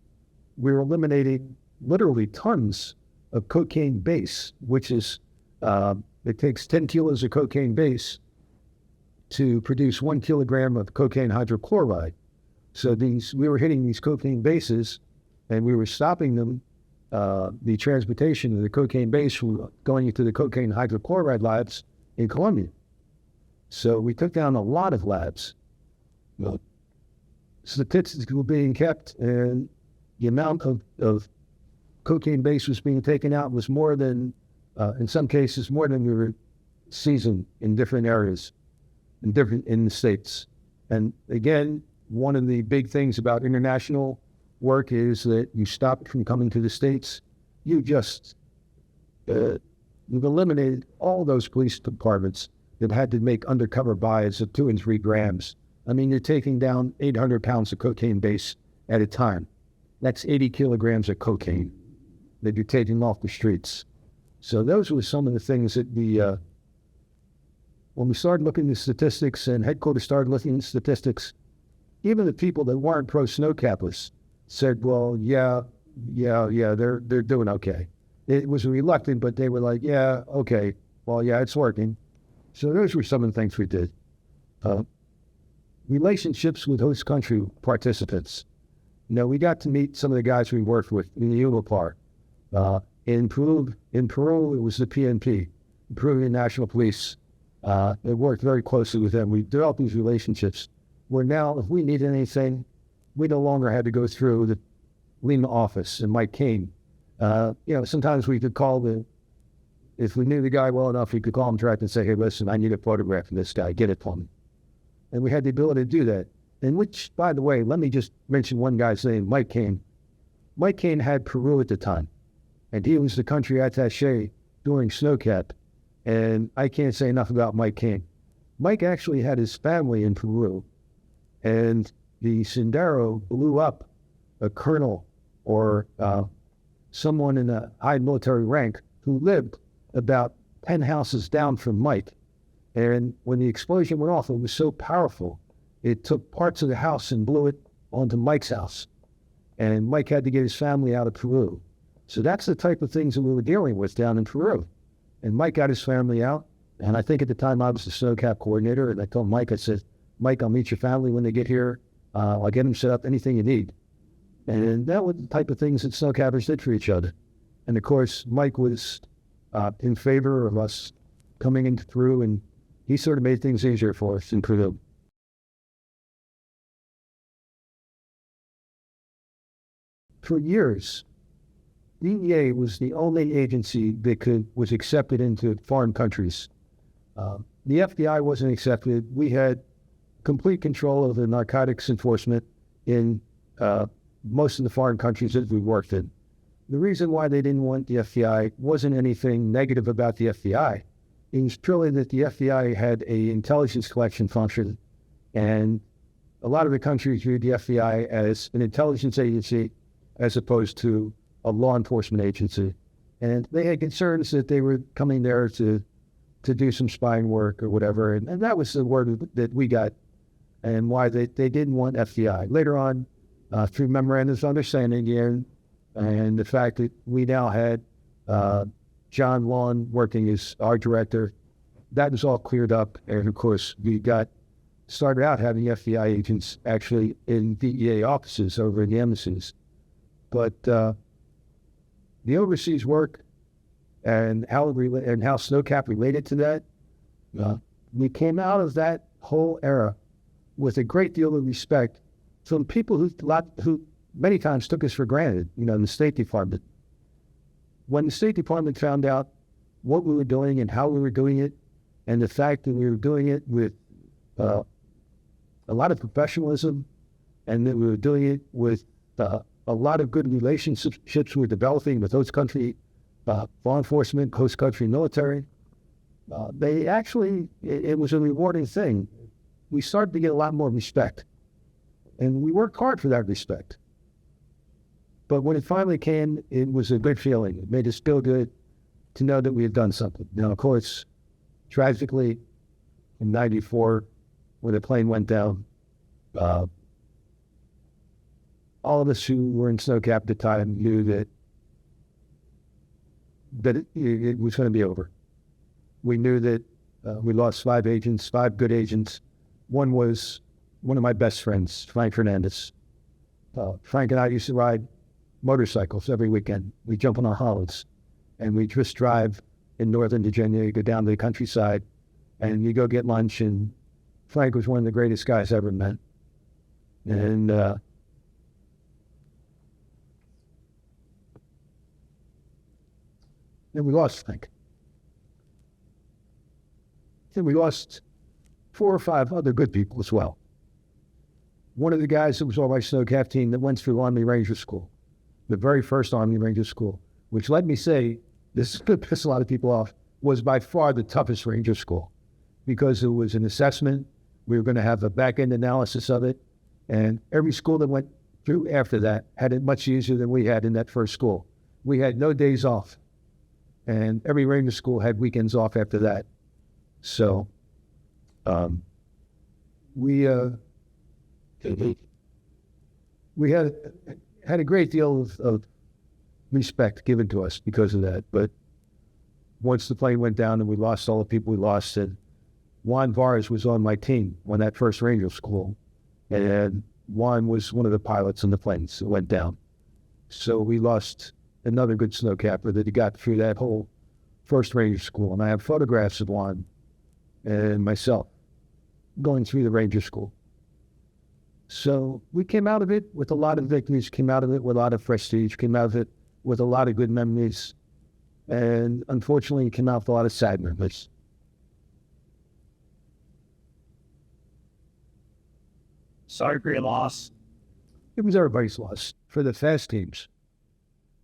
we were eliminating literally tons of cocaine base, which is, it takes 10 kilos of cocaine base to produce 1 kilogram of cocaine hydrochloride. So we were hitting these cocaine bases and we were stopping them, the transportation of the cocaine base from going into the cocaine hydrochloride labs in Colombia. So we took down a lot of labs. Statistics were being kept and the amount of cocaine base was being taken out was more than, in some cases, more than we were seizing in different areas, in the states. And again, one of the big things about international work is that you stop it from coming to the States. You've eliminated all those police departments that had to make undercover buys of 2 and 3 grams. I mean, you're taking down 800 pounds of cocaine base at a time. That's 80 kilograms of cocaine that you're taking off the streets. So those were some of the things that when we started looking at statistics and headquarters started looking at statistics, even the people that weren't pro-snowcappers said, well, yeah, they're doing okay. It was reluctant, but they were like, yeah, okay, well, yeah, it's working. So those were some of the things we did. Relationships with host country participants. We got to meet some of the guys we worked with in the Unipar. In Peru, it was the PNP, Peruvian National Police. It worked very closely with them. We developed these relationships where now, if we needed anything, we no longer had to go through the Lima office and Mike Kane. Sometimes we could call if we knew the guy well enough, we could call him direct and say, hey, listen, I need a photograph of this guy. Get it for me. And we had the ability to do that. And which, by the way, let me just mention one guy's name, Mike Kane. Mike Kane had Peru at the time, and he was the country attaché during Snowcap. And I can't say enough about Mike Kane. Mike actually had his family in Peru, and the Sendero blew up a colonel or someone in a high military rank who lived about 10 houses down from Mike. And when the explosion went off, it was so powerful, it took parts of the house and blew it onto Mike's house. And Mike had to get his family out of Peru. So that's the type of things that we were dealing with down in Peru. And Mike got his family out. And I think at the time I was the Snowcap coordinator. And I told Mike, I said, Mike, I'll meet your family when they get here. I'll get them set up, anything you need. And that was the type of things that Snowcappers did for each other. And of course, Mike was in favor of us coming into Peru, and he sort of made things easier for us in Peru. For years, DEA was the only agency that was accepted into foreign countries. The FBI wasn't accepted. We had complete control of the narcotics enforcement in most of the foreign countries that we worked in. The reason why they didn't want the FBI wasn't anything negative about the FBI. It was purely that the FBI had an intelligence collection function, and a lot of the countries viewed the FBI as an intelligence agency as opposed to law enforcement agency. And they had concerns that they were coming there to do some spying work or whatever. And that was the word that we got, and why they didn't want FBI. Later on, through memorandums of understanding again, and the fact that we now had John Lawn working as our director, that was all cleared up. And of course, we started out having FBI agents actually in DEA offices over in the embassies. But the overseas work and how Snowcap related to that, we came out of that whole era with a great deal of respect from people who many times took us for granted, in the State Department. When the State Department found out what we were doing and how we were doing it, and the fact that we were doing it with a lot of professionalism, and that we were doing it with a lot of good relationships we were developing with host country law enforcement, host country military, it was a rewarding thing. We started to get a lot more respect, and we worked hard for that respect. But when it finally came, it was a good feeling. It made us feel good to know that we had done something. Now, of course, tragically, in '94, when the plane went down, all of us who were in Snowcap at the time knew that it was going to be over. We knew that we lost 5 agents, 5 good agents. One was one of my best friends, Frank Hernandez. Frank and I used to ride motorcycles every weekend. We jump on our Hollands, and we just drive in northern Virginia. You go down to the countryside, and you go get lunch. And Frank was one of the greatest guys I ever met. And then we lost Frank. Then we lost 4 or 5 other good people as well. One of the guys that was on my Snowcap team that went through Army Ranger School, the very first Army Ranger School, which let me say, this is going to piss a lot of people off, was by far the toughest Ranger School, because it was an assessment. We were going to have a back-end analysis of it, and every school that went through after that had it much easier than we had in that first school. We had no days off, and every Ranger School had weekends off after that. So we had a great deal of respect given to us because of that. But once the plane went down and we lost all the people we lost, and Juan Vargas was on my team on that first Ranger School, and Juan was one of the pilots on the planes that went down. So we lost another good snowcapper that he got through that whole first Ranger School. And I have photographs of Juan and myself going through the Ranger School. So we came out of it with a lot of victories, came out of it with a lot of prestige, came out of it with a lot of good memories, and unfortunately came out with a lot of sad memories. Sorry for your loss. It was everybody's loss for the fast teams,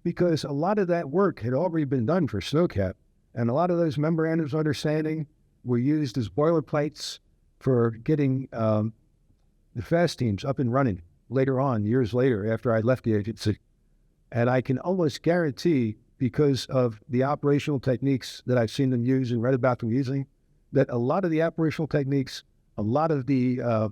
because a lot of that work had already been done for Snowcap, and a lot of those memorandums of understanding were used as boilerplates for getting the fast teams up and running later on, years later, after I left the agency. And I can almost guarantee, because of the operational techniques that I've seen them use and read about them using, that a lot of the operational techniques, a lot of the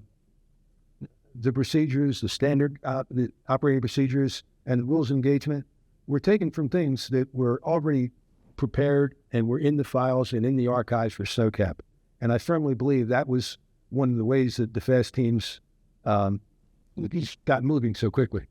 procedures, the standard the operating procedures and the rules of engagement were taken from things that were already prepared and were in the files and in the archives for Snowcap. And I firmly believe that was one of the ways that the fast teams got moving so quickly.